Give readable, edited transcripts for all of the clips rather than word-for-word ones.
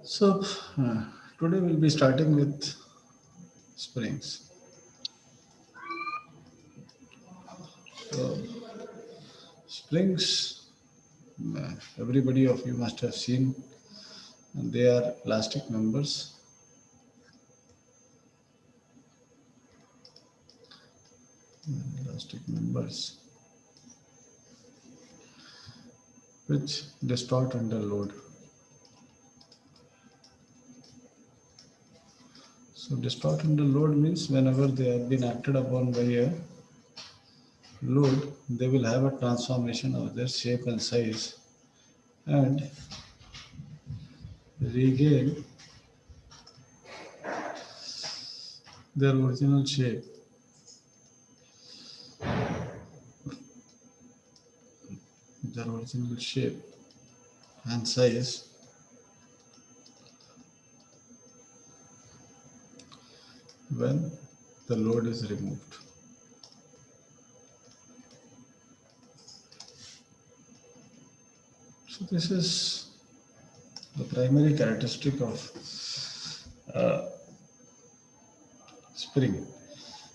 So, today we'll be starting with springs. So, springs, everybody of you must have seen, and they are plastic members, elastic members which distort under load. So, distort under load means whenever they have been acted upon by a load, they will have a transformation of their shape and size and regain their original shape, their original shape and size when the load is removed. So this is the primary characteristic of uh, spring.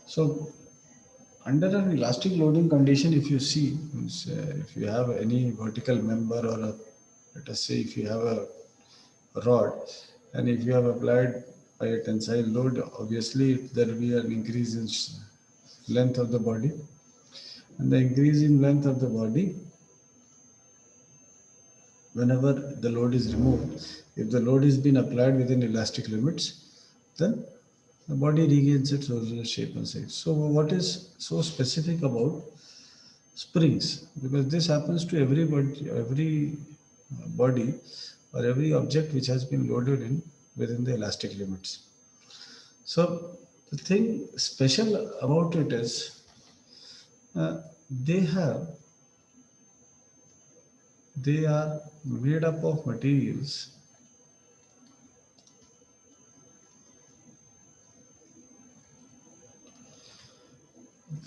So under an elastic loading condition, if you see, means, if you have any vertical member or let us say if you have a rod and if you have applied by a tensile load, obviously there will be an increase in length of the body, and the increase in length of the body whenever the load is removed, if the load is been applied within elastic limits, then the body regains its original shape and size. So what is so specific about springs? Because this happens to everybody, every body or every object which has been loaded in within the elastic limits. So the thing special about it is they have they are made up of materials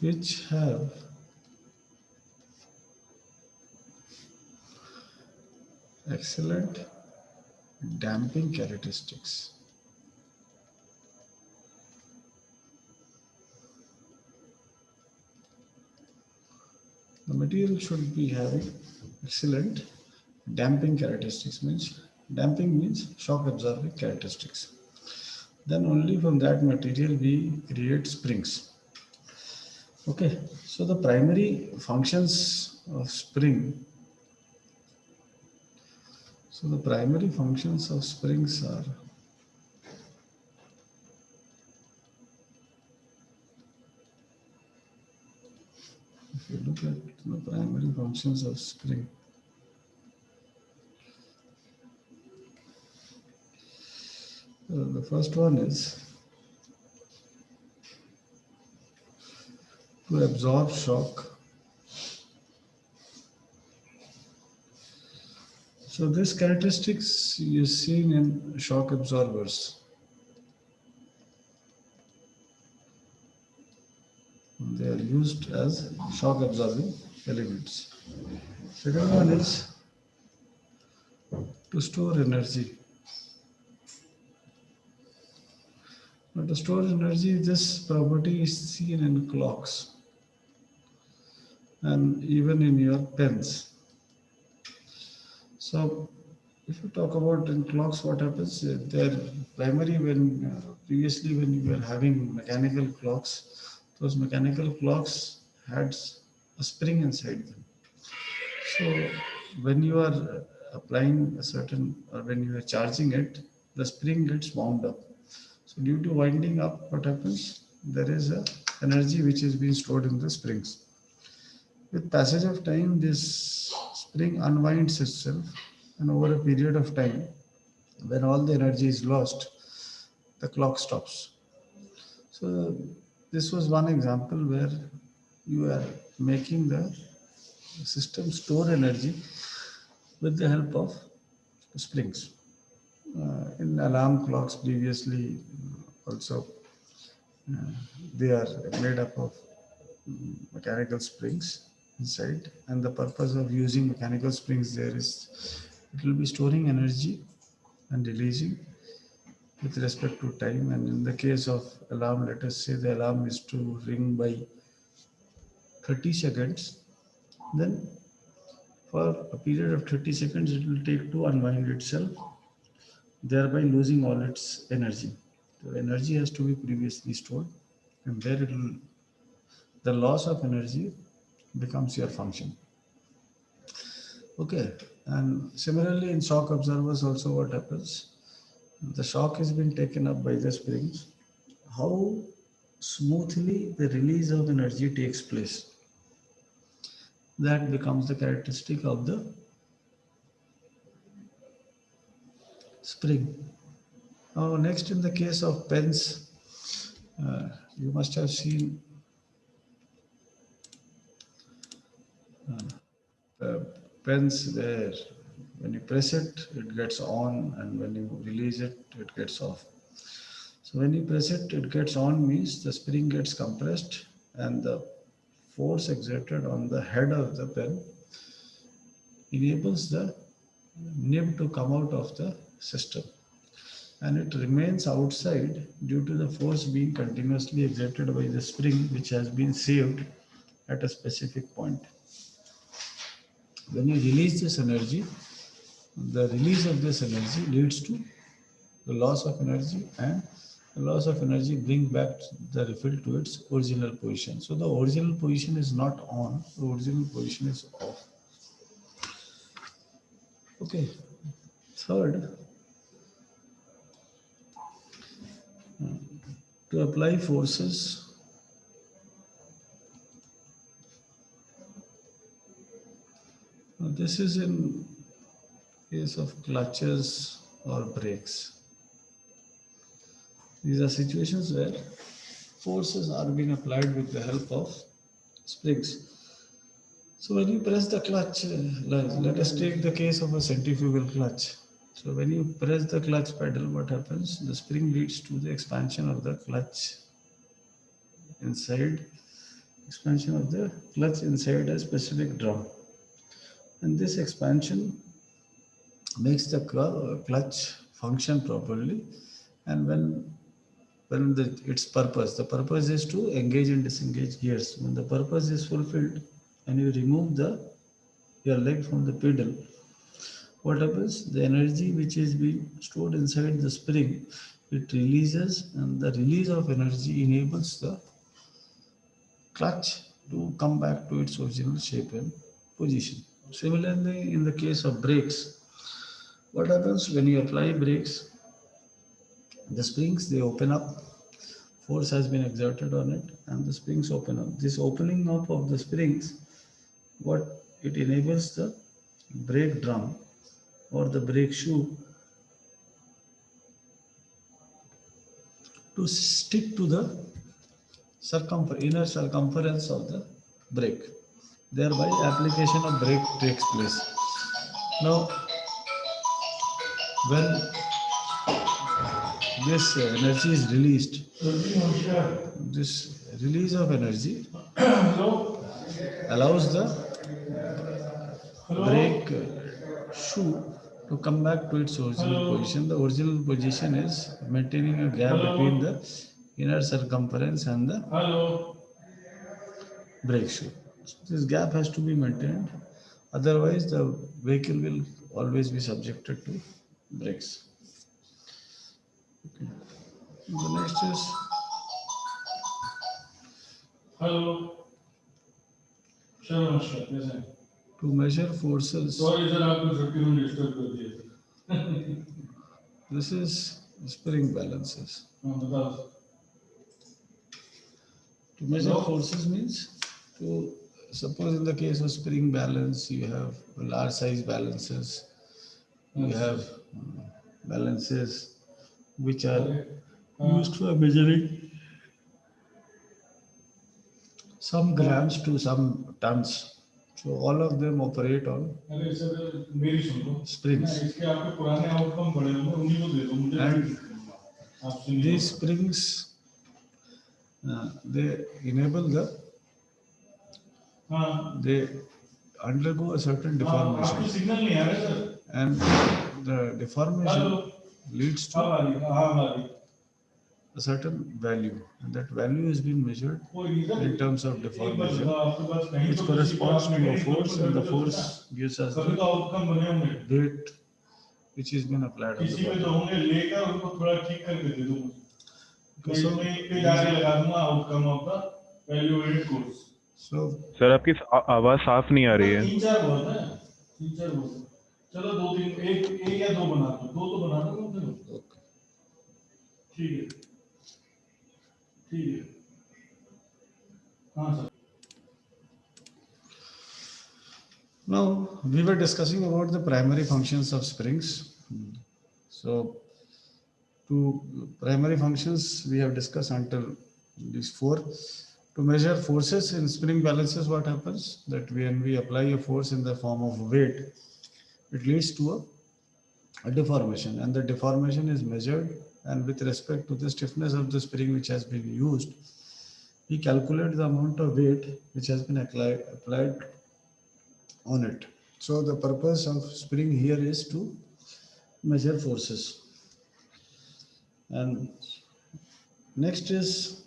which have excellent damping characteristics. The material should be having excellent damping characteristics. Means damping means shock absorbing characteristics. Then only from that material we create springs. Okay, so the primary functions of spring. So the primary functions of springs are, if you look at the primary functions of spring, the first one is to absorb shock. So this characteristics is seen in shock absorbers. They are used as shock absorbing elements. Second one is to store energy. Now to store energy, this property is seen in clocks and even in your pens. So if you talk about in clocks, what happens? They're primary when previously when you were having mechanical clocks, those mechanical clocks had a spring inside them. So when you are applying a certain, or when you are charging it, the spring gets wound up. So due to winding up, what happens? There is a energy which is being stored in the springs. With passage of time, this spring unwinds itself, and over a period of time, when all the energy is lost, the clock stops. So this was one example where you are making the system store energy with the help of springs. In alarm clocks previously also uh, they are made up of mechanical springs, inside, and the purpose of using mechanical springs there is it will be storing energy and releasing with respect to time. And in the case of alarm, let us say the alarm is to ring by 30 seconds, then for a period of 30 seconds it will take to unwind itself, thereby losing all its energy. The energy has to be previously stored, and there it will, the loss of energy becomes your function. Okay, and similarly in shock observers also what happens? The shock has been taken up by the springs. How smoothly the release of energy takes place, that becomes the characteristic of the spring. Now, next in the case of pens, you must have seen uh, pens where when you press it, it gets on, and when you release it, it gets off. So when you press it, it gets on means the spring gets compressed, and the force exerted on the head of the pen enables the nib to come out of the system, and it remains outside due to the force being continuously exerted by the spring, which has been saved at a specific point. When you release this energy, the release of this energy leads to the loss of energy, and the loss of energy bring back the refill to its original position. So the original position is not on, the original position is off. Okay. Third, to apply forces, this is in case of clutches or brakes. These are situations where forces are being applied with the help of springs. So when you press the clutch, let us take the case of a centrifugal clutch. So when you press the clutch pedal, what happens? The spring leads to the expansion of the clutch inside, expansion of the clutch inside a specific drum. And this expansion makes the clutch function properly. And when its purpose, the purpose is to engage and disengage gears. When the purpose is fulfilled and you remove the your leg from the pedal, what happens? The energy which is being stored inside the spring, it releases, and the release of energy enables the clutch to come back to its original shape and position. Similarly, in the case of brakes, what happens when you apply brakes? The springs they open up, force has been exerted on it, and the springs open up. This opening up of the springs, what it enables the brake drum or the brake shoe to stick to the inner circumference of the brake. Thereby, application of brake takes place. Now, when this energy is released, this release of energy allows the brake shoe to come back to its original position. The original position is maintaining a gap between the inner circumference and the brake shoe. So this gap has to be maintained. Otherwise, the vehicle will always be subjected to brakes. Okay. The next is hello. To measure forces. Sorry, sir, आपको छुट्टी में disturb कर दिया. This is spring balances. To measure forces means to suppose in the case of spring balance, you have large size balances, you have balances which are used for measuring some grams to some tons. So all of them operate on springs. And these springs they enable the they undergo a certain deformation, and the deformation leads to a certain value, and that value has been measured in terms of deformation, which corresponds to a force, and the force gives us the weight which has been applied on the body. Okay, so outcome of the value weighted course. So sir आपकी आवाज़ साफ नहीं आ रही है। तीन चार बहुत है, तीन चार बहुत है। चलो दो तीन, एक या दो बना दो तो बना दो कम से कम। ओके, ठीक है, ठीक है, हाँ sir. Now we were discussing about the primary functions of springs. So to primary functions we have discussed until these four. To measure forces in spring balances, what happens that when we apply a force in the form of weight, it leads to a deformation, and the deformation is measured, and with respect to the stiffness of the spring which has been used, we calculate the amount of weight which has been applied on it. So the purpose of spring here is to measure forces. And next is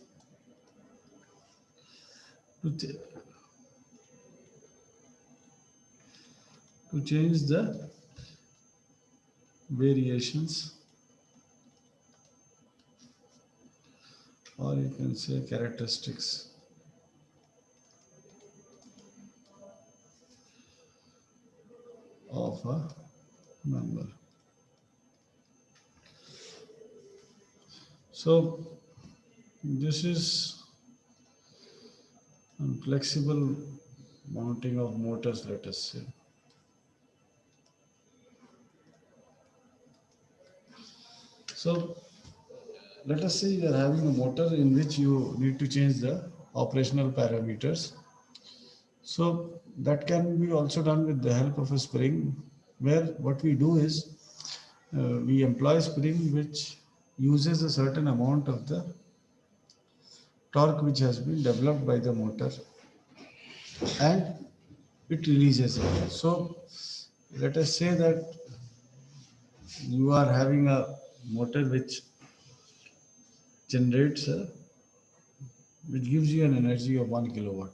to, to change the variations, or you can say characteristics of a member. So this is flexible mounting of motors, let us say. So let us say you are having a motor in which you need to change the operational parameters. So that can be also done with the help of a spring, where what we do is we employ spring which uses a certain amount of the torque which has been developed by the motor, and it releases it. So let us say that you are having a motor which generates which gives you an energy of 1 kilowatt.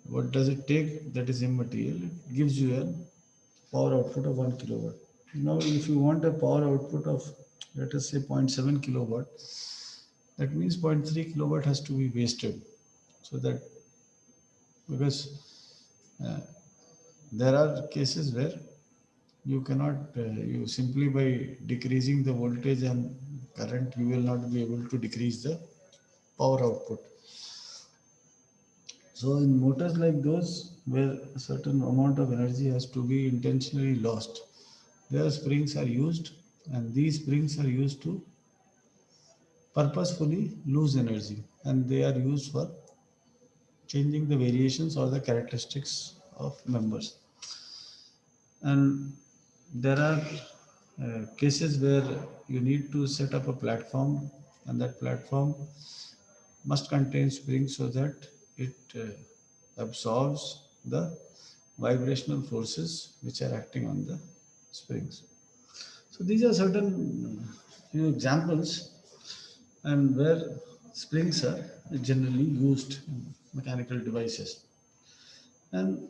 What does it take? That is immaterial. It gives you a power output of 1 kilowatt. Now, if you want a power output of, let us say, 0.7 kilowatt, that means 0.3 kilowatt has to be wasted. So that, because uh, there are cases where you cannot, you simply by decreasing the voltage and current, you will not be able to decrease the power output. So in motors like those where a certain amount of energy has to be intentionally lost, their springs are used, and these springs are used to purposefully lose energy, and they are used for changing the variations or the characteristics of members. And there are cases where you need to set up a platform, and that platform must contain springs so that it absorbs the vibrational forces which are acting on the springs. So these are certain few examples, and where springs are generally used in mechanical devices. And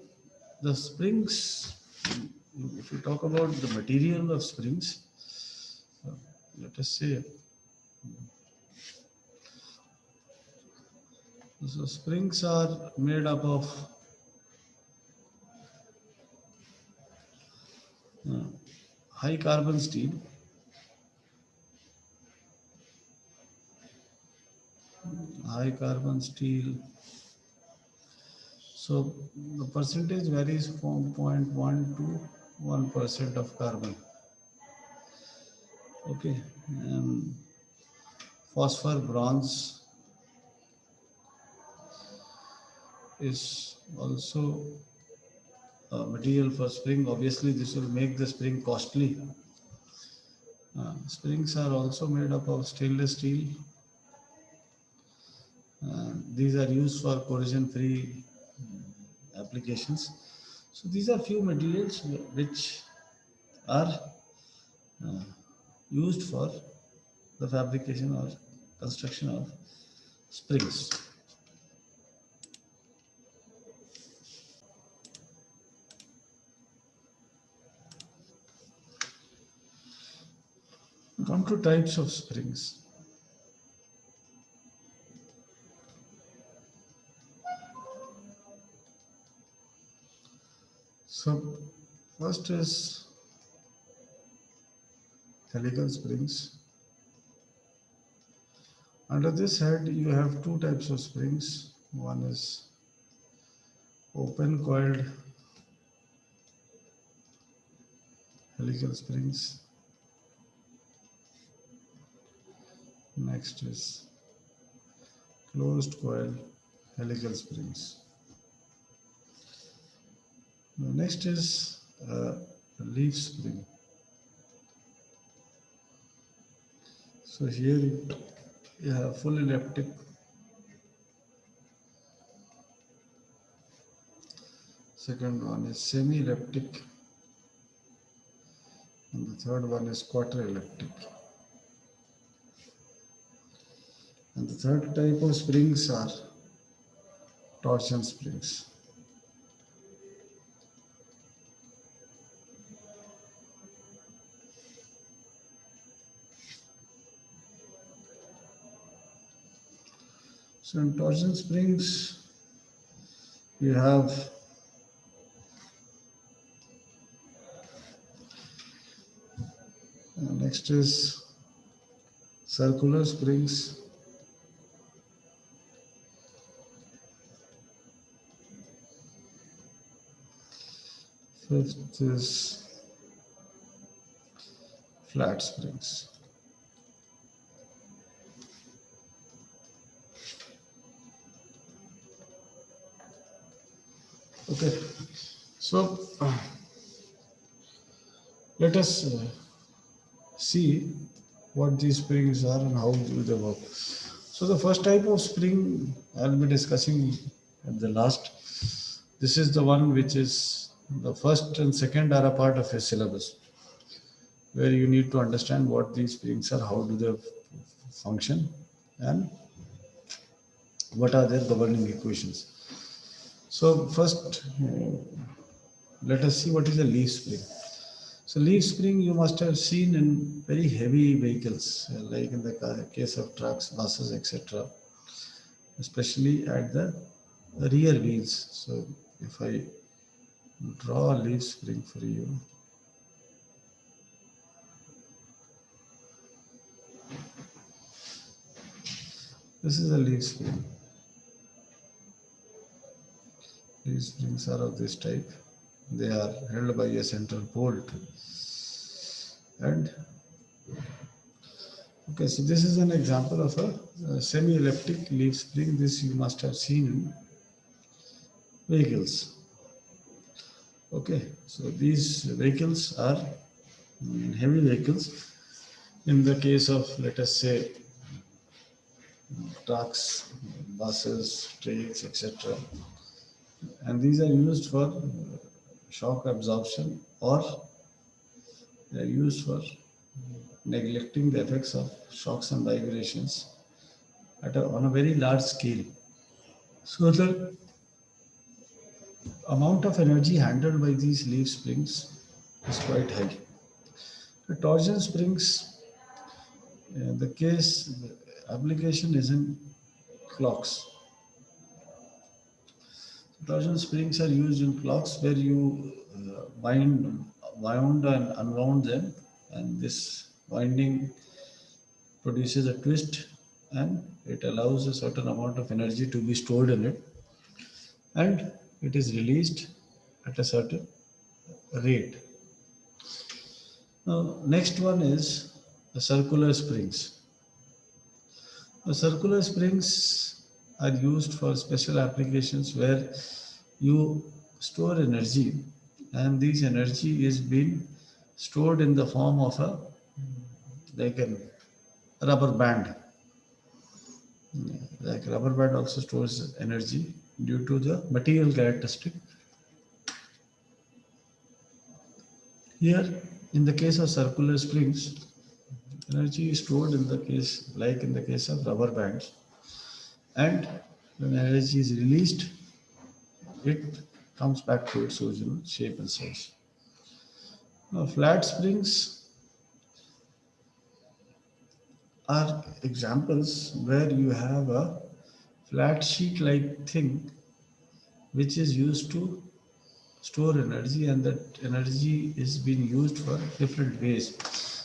the springs, if you talk about the material of springs, uh, let us say, so springs are made up of uh, high carbon steel, high carbon steel. So the percentage varies from 0.1 to 1% of carbon. Okay, and phosphor bronze is also a material for spring. Obviously, this will make the spring costly. Springs are also made up of stainless steel. These are used for corrosion-free applications. So these are few materials which are used for the fabrication or construction of springs. Come to types of springs. So first is helical springs. Under this head, you have two types of springs. One is open coiled helical springs. Next is closed coil helical springs. The next is a leaf spring. So here you have full elliptic. Second one is semi-elliptic, and the third one is quarter elliptic. And the third type of springs are torsion springs. So in torsion springs, you have next is circular springs. Fifth is flat springs. Okay, so let us see what these springs are and how do they work. So the first type of spring I'll be discussing at the last. This is the one which is the first and second are a part of a syllabus, where you need to understand what these springs are, how do they function, and what are their governing equations. So first, let us see what is a leaf spring. So leaf spring you must have seen in very heavy vehicles, like in the case of trucks, buses, etc., especially at the rear wheels. So if I draw a leaf spring for you, this is a leaf spring. Leaf springs are of this type. They are held by a central bolt. And okay, so this is an example of a semi-elliptic leaf spring. This you must have seen in vehicles. Okay, so these vehicles are heavy vehicles. In the case of, let us say, trucks, buses, trains, etc. And these are used for shock absorption, or they are used for neglecting the effects of shocks and vibrations on a very large scale. So the amount of energy handled by these leaf springs is quite high. The torsion springs, the case the application is in clocks. Torsion springs are used in clocks where you wound and unwound them, and this winding produces a twist, and it allows a certain amount of energy to be stored in it, and it is released at a certain rate. Now, next one is the circular springs. The circular springs are used for special applications where you store energy, and this energy is being stored in the form of a like a rubber band. Like rubber band also stores energy due to the material characteristic. Here, in the case of circular springs, energy is stored in the case, like in the case of rubber bands, and when energy is released, it comes back to its original shape and size. Now, flat springs are examples where you have a flat sheet like thing which is used to store energy, and that energy is being used for different ways.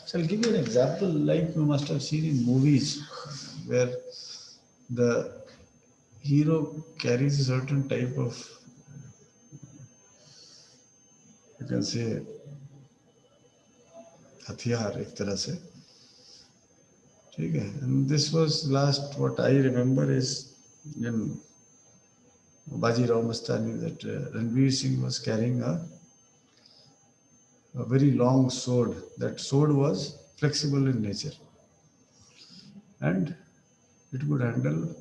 So I'll give you an example like you must have seen in movies where the hero carries a certain type of, you can say, हथियार एक तरह से, ठीक है. And this was last what I remember is in Bajirao Mastani that Ranveer Singh was carrying a very long sword. That sword was flexible in nature and it could handle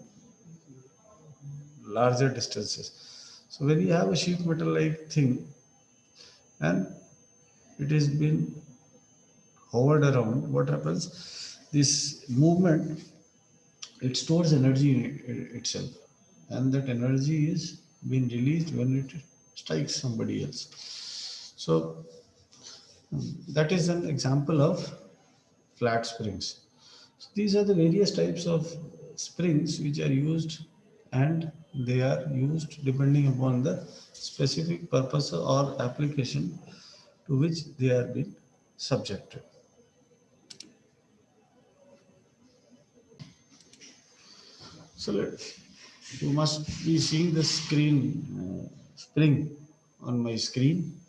larger distances. So when you have a sheet metal like thing and it has been hovered around, what happens? This movement, it stores energy in itself, and that energy is being released when it strikes somebody else. So that is an example of flat springs. So these are the various types of springs which are used, and they are used depending upon the specific purpose or application to which they are being subjected. So you must be seeing the screen spring on my screen,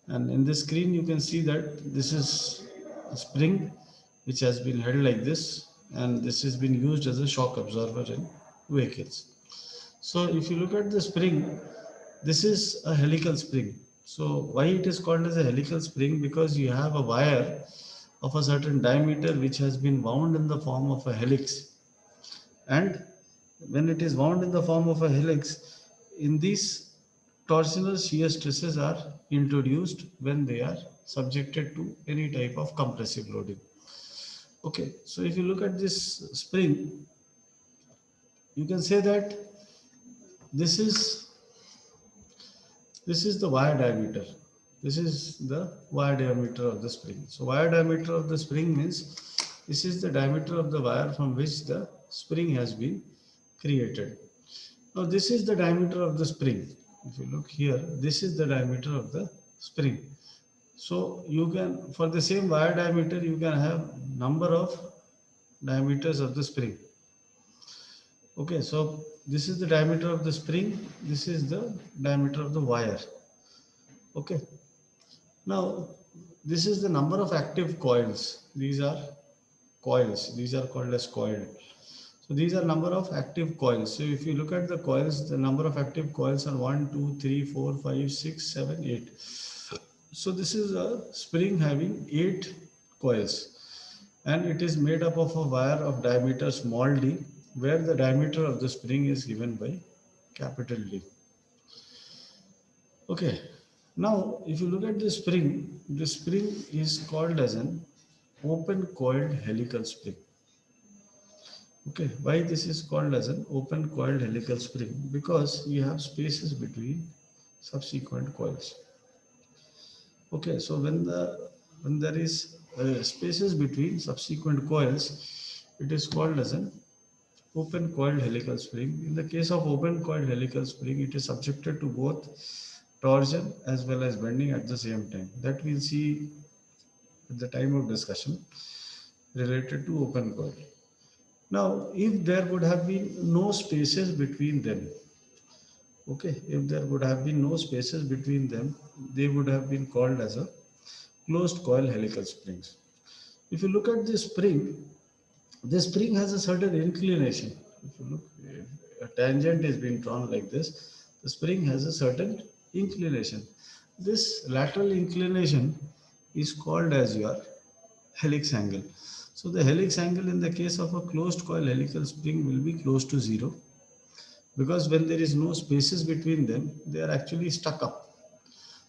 and in this screen you can see that this is a spring which has been held like this, and this has been used as a shock absorber in vehicles. So if you look at the spring, this is a helical spring. So why it is called as a helical spring? Because you have a wire of a certain diameter which has been wound in the form of a helix, and when it is wound in the form of a helix, in these torsional shear stresses are introduced when they are subjected to any type of compressive loading. Okay, so if you look at this spring, you can say that this is this is the wire diameter. This is the wire diameter of the spring. So wire diameter of the spring means this is the diameter of the wire from which the spring has been created. Now this is the diameter of the spring. If you look here, this is the diameter of the spring. So you can, for the same wire diameter, you can have number of diameters of the spring. Okay, so this is the diameter of the spring. This is the diameter of the wire. Okay. Now this is the number of active coils. These are coils. These are called as coil. So these are number of active coils. So if you look at the coils, the number of active coils are 1, 2, 3, 4, 5, 6, 7, 8. So this is a spring having 8 coils, and it is made up of a wire of diameter small d, where the diameter of the spring is given by capital D. Okay. Now if you look at the spring is called as an open coiled helical spring. Okay, why this is called as an open coiled helical spring? Because you have spaces between subsequent coils. Okay, so when there is spaces between subsequent coils, it is called as an open coiled helical spring. In the case of open coiled helical spring, it is subjected to both torsion as well as bending at the same time. That we'll see at the time of discussion related to open coil. Now, if there would have been no spaces between them, okay, if there would have been no spaces between them, they would have been called as a closed coil helical springs. If you look at this spring has a certain inclination. If you look, if a tangent is being drawn like this, the spring has a certain inclination. This lateral inclination is called as your helix angle. So the helix angle in the case of a closed coil helical spring will be close to zero, because when there is no spaces between them, they are actually stuck up.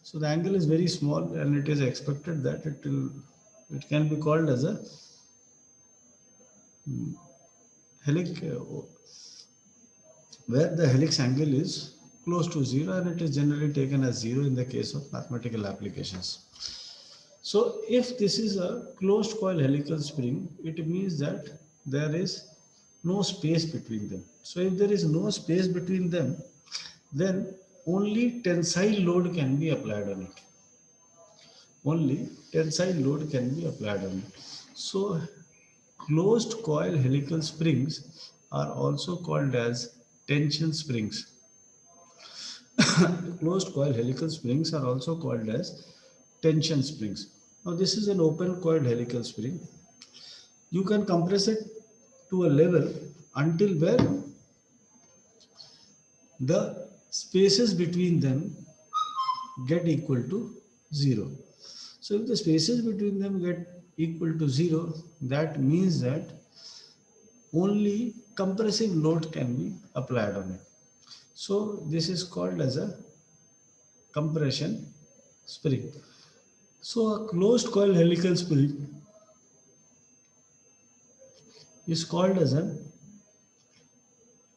So the angle is very small, and it is expected that it can be called as a helix, where the helix angle is close to zero, and it is generally taken as zero in the case of mathematical applications. So if this is a closed coil helical spring, it means that there is no space between them. So if there is no space between them, then only tensile load can be applied on it. Only tensile load can be applied on it. So closed coil helical springs are also called as tension springs. Closed coil helical springs are also called as tension springs. Now this is an open coil helical spring. You can compress it to a level until where the spaces between them get equal to zero. So if the spaces between them get equal to zero, that means that only compressive load can be applied on it. So this is called as a compression spring. So a closed coil helical spring is called as a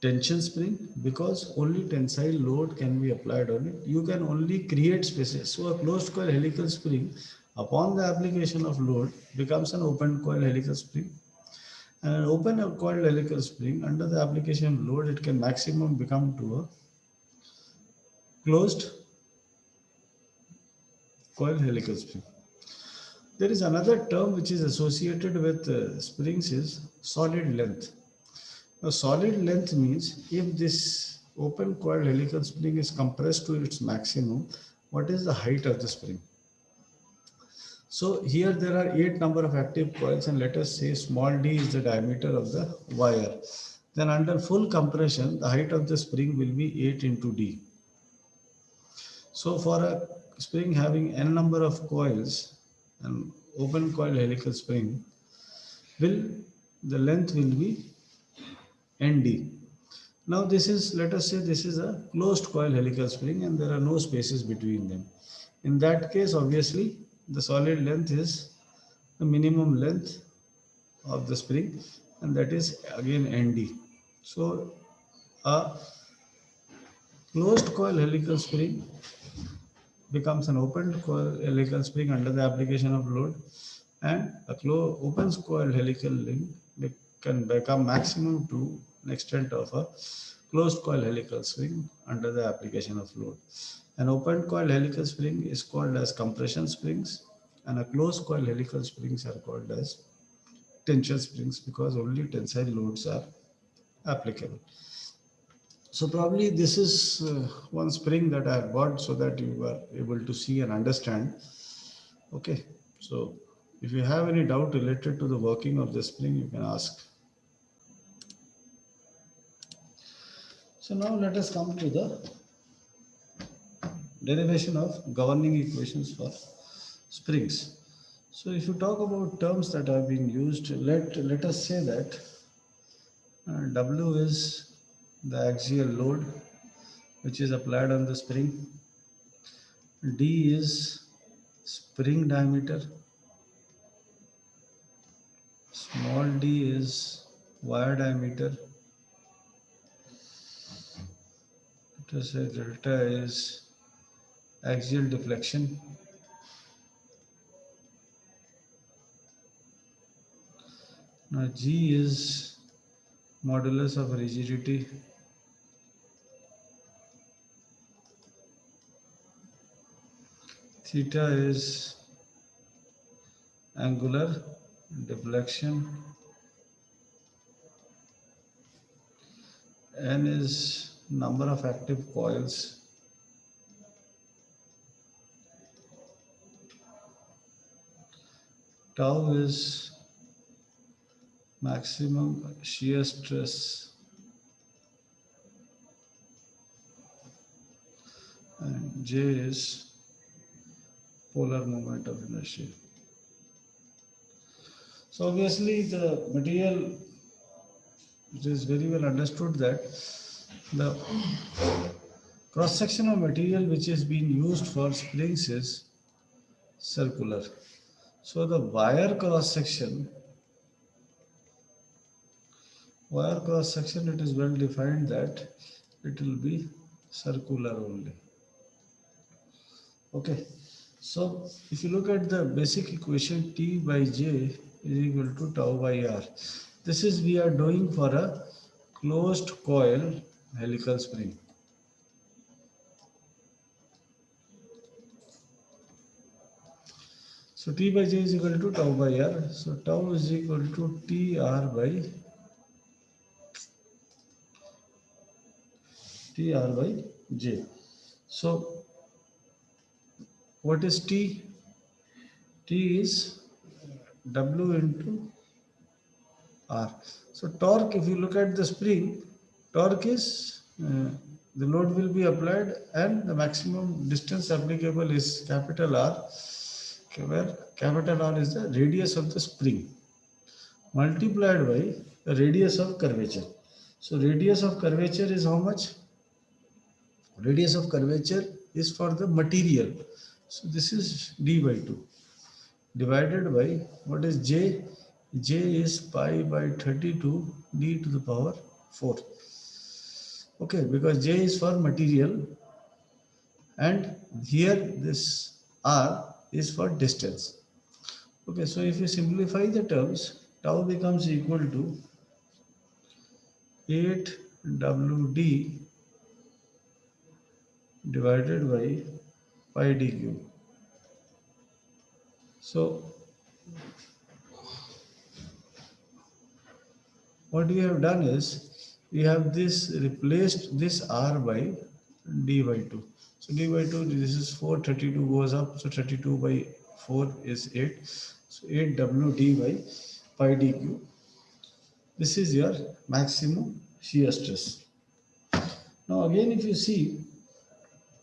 tension spring because only tensile load can be applied on it. You can only create spaces. So a closed coil helical spring, upon the application of load, becomes an open coil helical spring. And an open coil helical spring, under the application of load, it can maximum become to a closed coil helical spring. There is another term which is associated with springs is solid length. A solid length means if this open coil helical spring is compressed to its maximum, what is the height of the spring? So here there are 8 number of active coils, and let us say small d is the diameter of the wire. Then under full compression, the height of the spring will be 8 into d. So for a spring having n number of coils, an open coil helical spring will the length will be nd. Now this is, let us say this is a closed coil helical spring and there are no spaces between them. In that case, obviously, the solid length is the minimum length of the spring, and that is again Nd. So a closed coil helical spring becomes an open coil helical spring under the application of load, and a open coil helical link can become maximum to an extent of a closed coil helical spring under the application of load. An open coil helical spring is called as compression springs, and a closed coil helical springs are called as tension springs because only tensile loads are applicable. So probably this is one spring that I have bought so that you are able to see and understand. Okay, so if you have any doubt related to the working of the spring, you can ask. So now let us come to the derivation of governing equations for springs. So if you talk about terms that have been used, let us say that W is the axial load which is applied on the spring. D is spring diameter. Small d is wire diameter. Let us say delta is axial deflection. Now G is modulus of rigidity. Theta is angular deflection. N is number of active coils. Tau is maximum shear stress, and J is polar moment of inertia. So obviously the material, it is very well understood that the Cross section of material which is being used for springs is circular. So the wire cross section, it is well defined that it will be circular only. Okay. So if you look at the basic equation, T by J is equal to tau by R. This is we are doing for a closed coil helical spring. So T by J is equal to tau by R. So tau is equal to TR by J. So what is T? T is W into R. So torque, if you look at the spring, torque is the load will be applied and the maximum distance applicable is capital R, where capital R is the radius of the spring multiplied by the radius of curvature. So radius of curvature is how much? Radius of curvature is for the material. So this is d by 2 divided by what is j? J is pi by 32 d to the power 4. Okay, because j is for material and here this r is for distance. Okay, so if you simplify the terms, tau becomes equal to 8 WD divided by pi d cube. So what we have done is we have this replaced this r by d by 2. So d by 2, this is 4, 32 goes up, so 32 by 4 is 8. So 8 WD by pi d cube. This is your maximum shear stress. Now again if you see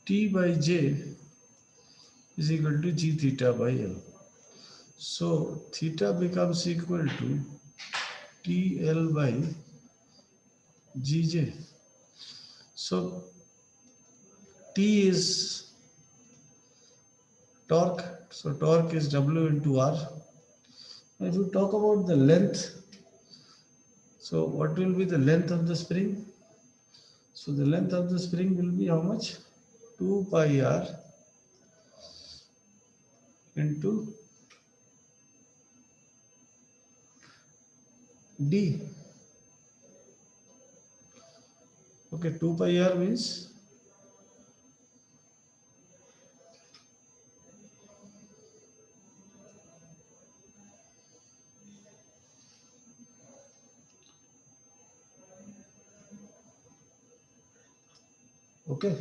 T by J is equal to G theta by L. So theta becomes equal to TL by GJ. So T is torque. So torque is W into R. Now if you talk about the length, so what will be the length of the spring? So the length of the spring will be how much? 2 pi R into D. Okay, 2 pi R means, okay.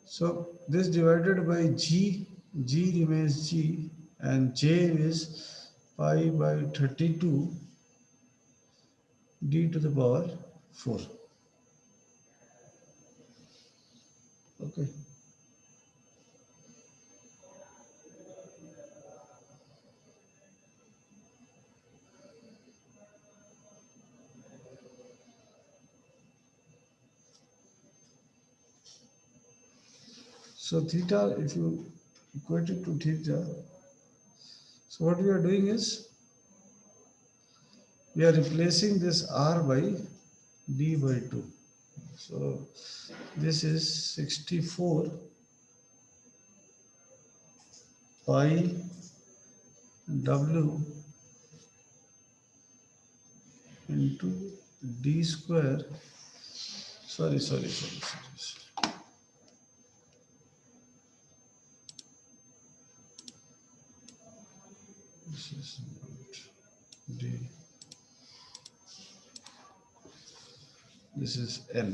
So this divided by G, G remains G and J is pi by 32 d to the power 4. Okay. So theta, if you equate it to theta, so what we are doing is we are replacing this r by d by 2. So this is 64 pi w into d square. Sorry. This is not d. This is L,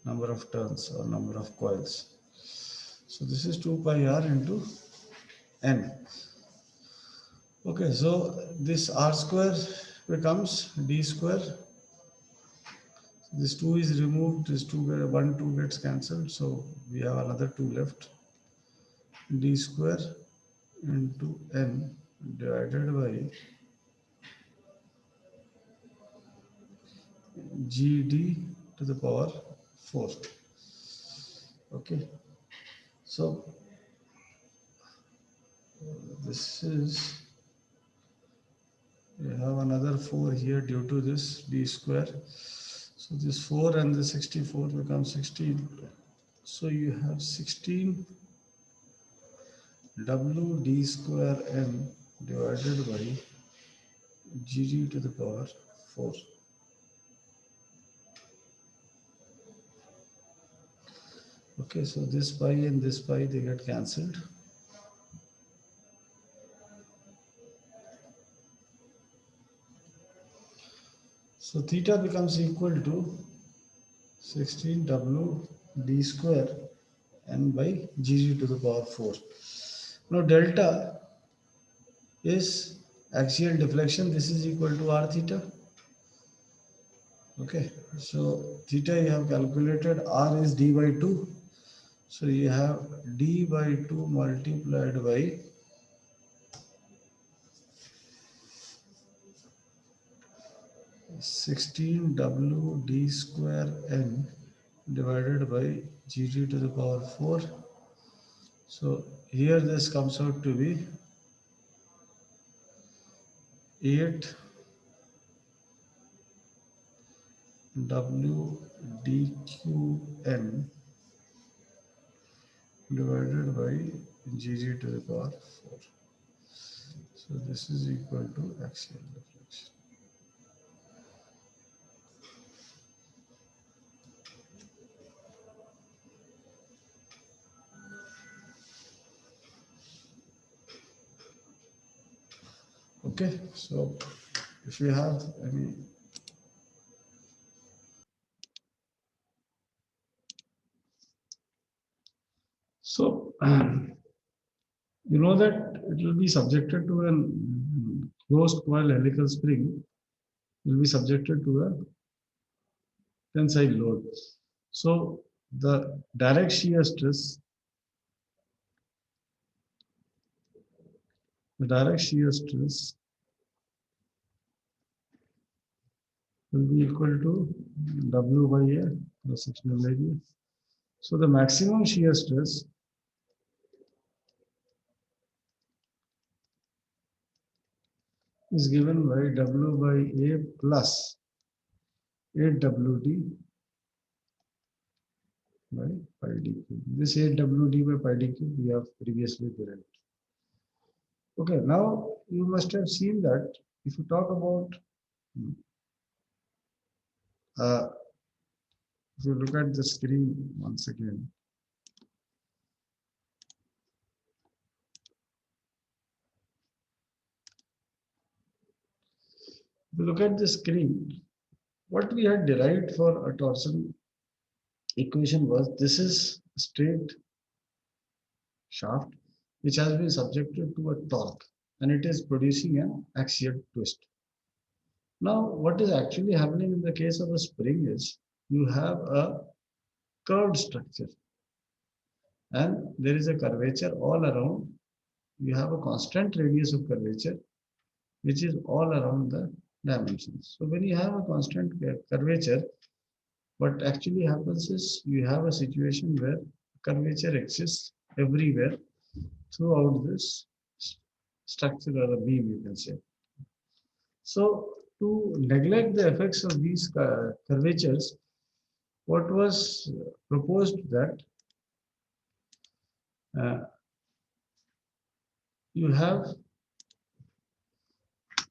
number of turns or number of coils. So this is 2 pi r into n. Okay, so this r square becomes d square. This 2 is removed, this 2, 1, 2 gets cancelled. So we have another 2 left. D square into n divided by GD to the power 4. Okay, so this is, we have another 4 here due to this d square. So this 4 and the 64 become 16. So you have 16 w d square n divided by gg to the power 4. Okay, so this pi and this pi, they get cancelled. So theta becomes equal to 16 w d square n by gg to the power 4. Now delta is axial deflection. This is equal to r theta. Okay, so theta you have calculated, r is d by 2. So you have d by 2 multiplied by 16 w d square n divided by gg to the power 4. So here this comes out to be 8 w dqn divided by gg to the power 4. So this is equal to axial deflection. Okay, so if you have any, so you know that it will be subjected to an closed coil helical spring, will be subjected to a tensile load. So the direct shear stress, the direct shear stress will be equal to W by A plus sectional area. So the maximum shear stress is given by W by A plus 8WD by pi d cube. This 8WD by pi d cube we have previously derived. Okay, now you must have seen that if you talk about, uh, if you look at the screen once again, if you look at the screen, what we had derived for a torsion equation was, this is a straight shaft which has been subjected to a torque and it is producing an axial twist. Now, what is actually happening in the case of a spring is you have a curved structure and there is a curvature all around. You have a constant radius of curvature which is all around the dimensions. So when you have a constant curvature, what actually happens is you have a situation where curvature exists everywhere throughout this structure or a beam, you can say. So to neglect the effects of these curvatures, what was proposed that uh, you have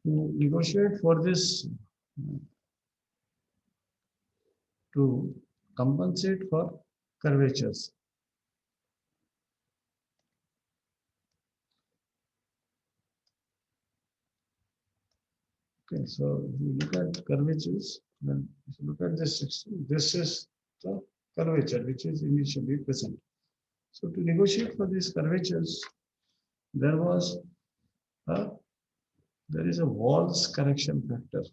to negotiate for this, to compensate for curvatures. Okay, so if you look at curvatures, then if you look at this section, this is the curvature which is initially present. So to negotiate for these curvatures, there was a, there is a Wahl's correction factor.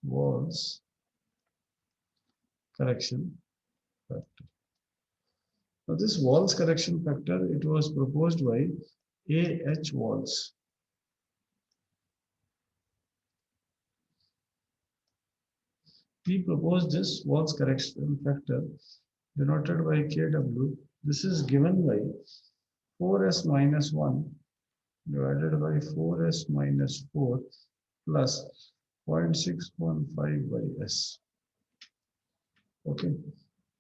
Wahl's correction factor. Now this Wahl's correction factor, it was proposed by A.H. Wahl's. we propose this Wahl's correction factor denoted by Kw. This is given by 4s minus 1 divided by 4s minus 4 plus 0.615 by s. Okay,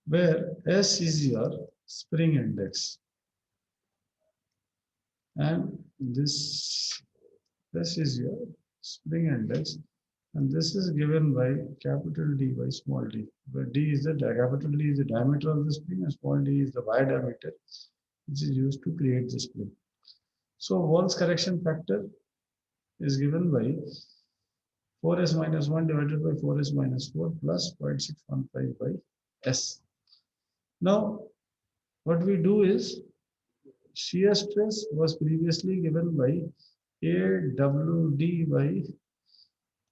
where s is your spring index and this is your spring index, and this is given by capital D by small d, where D is the capital D is the diameter of the spring and small d is the wire diameter which is used to create the spring. So Wahl's correction factor is given by 4s minus 1 divided by 4s minus 4 plus 0.615 by s. Now what we do is shear stress was previously given by AWD by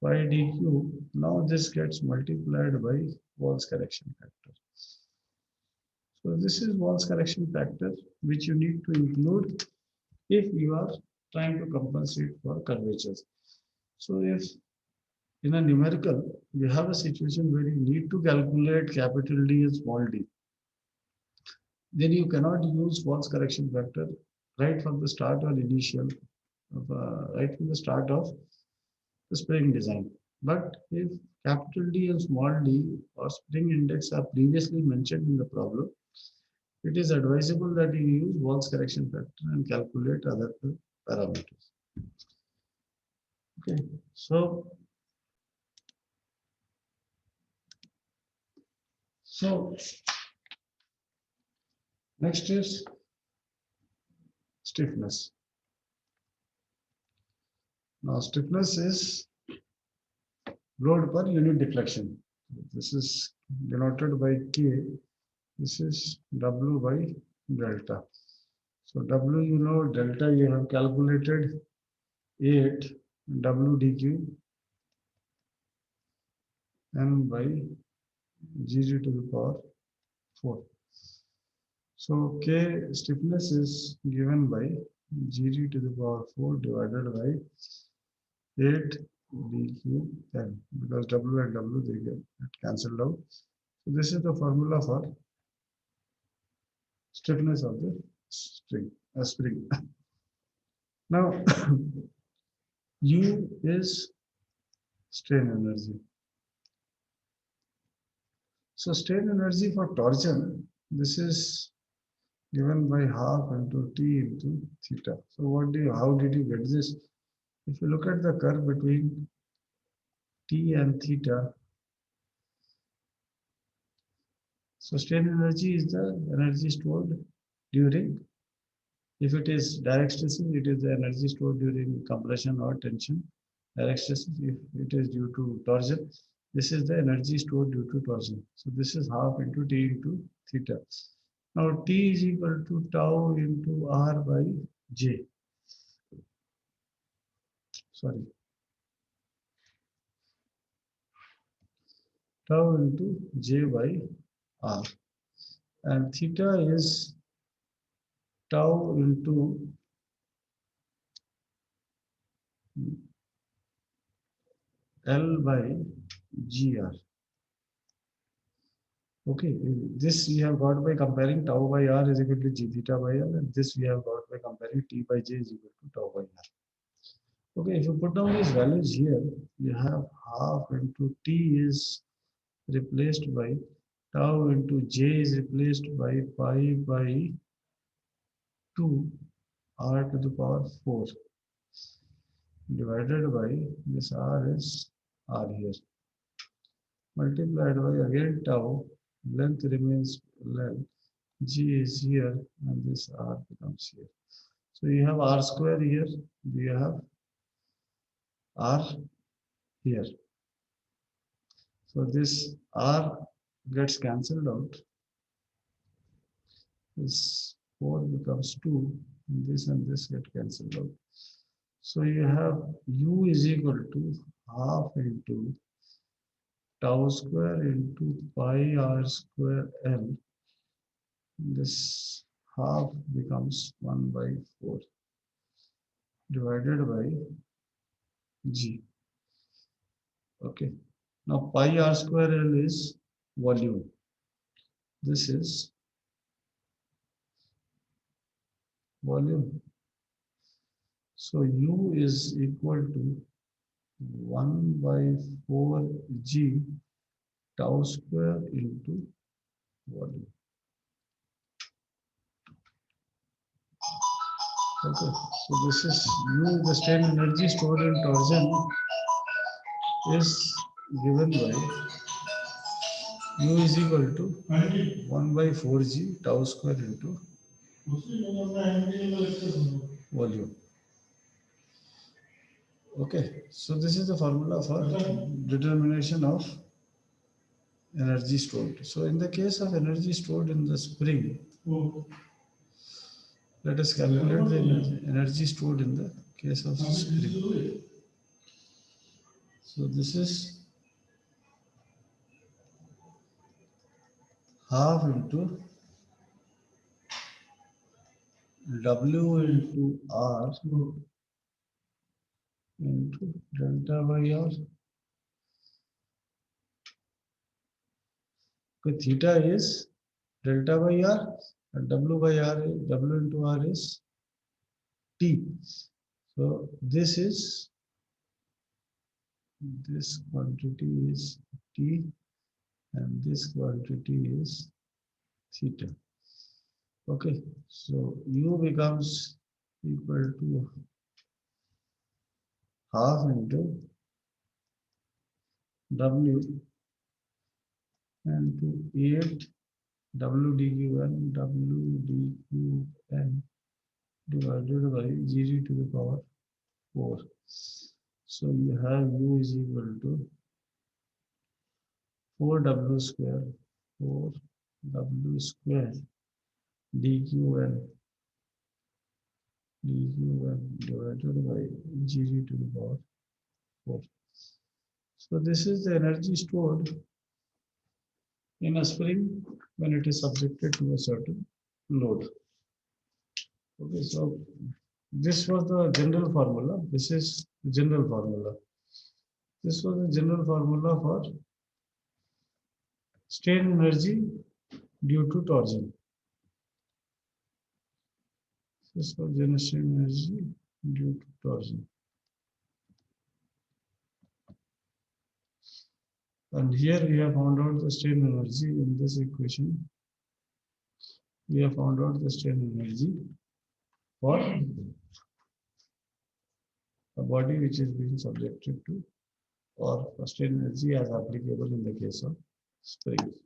pi d cube. Now this gets multiplied by Wahl's correction factor. So this is Wahl's correction factor which you need to include if you are trying to compensate for curvatures. So if in a numerical you have a situation where you need to calculate capital D and small d, then you cannot use Wahl's correction factor right from the start or initial right from the start of the spring design. But if capital D and small d or spring index are previously mentioned in the problem, it is advisable that you use Wahl's correction factor and calculate other parameters. Okay, so next is stiffness. Now stiffness is load per unit deflection. This is denoted by K. This is W by delta. So W, you know, delta you have calculated 8 W dq m by Gg to the power 4. So K stiffness is given by Gg to the power 4 divided by 8 dq m, because W and W they get cancelled out. So this is the formula for stiffness of the spring. Now U is strain energy. So strain energy for torsion, this is given by half into T into theta. So how did you get this? If you look at the curve between T and theta, so strain energy is the energy stored during, if it is direct stresses, it is the energy stored during compression or tension. Direct stresses, if it is due to torsion, this is the energy stored due to torsion. So this is half into T into theta. Now T is equal to tau into R by J. Sorry. Tau into J by R. And theta is tau into L by GR. Okay, this we have got by comparing tau by R is equal to G theta by L, and this we have got by comparing T by J is equal to tau by R. Okay, if you put down these values here, you have half into T is replaced by tau into J is replaced by pi by 2 R to the power 4 divided by this R is R here, multiplied by again tau, length remains length, G is here and this R becomes here. So you have R square here, you have R here. So this R gets cancelled out. This 4 becomes 2 and this get cancelled out. So you have U is equal to half into tau square into pi R square L. This half becomes 1 by 4 divided by G. Okay. Now pi r square L is volume. This is volume. So U is equal to 1 by 4 G tau square into volume. Okay, so this is U, the strain energy stored in torsion is given by U is equal to 1 by 4G tau square into volume. Okay, so this is the formula for determination of energy stored. So in the case of energy stored in the spring, let us calculate the energy stored in the case of spring. So this is half into W into R into delta by R. Okay, theta is delta by R and W by R is W into R is T. So this quantity is T and this quantity is theta. Okay, so U becomes equal to half into W and to 8 W dq1 W dqn divided by g to the power 4. So you have U is equal to 4W square 4W square dqn divided by g to the power 4. So this is the energy stored in a spring when it is subjected to a certain load. Okay, so this was the general formula. This is the general formula. This was the general formula for strain energy due to torsion. This was general strain energy due to torsion. And here we have found out the strain energy in this equation. We have found out the strain energy for a body which is being subjected to or strain energy as applicable in the case of springs.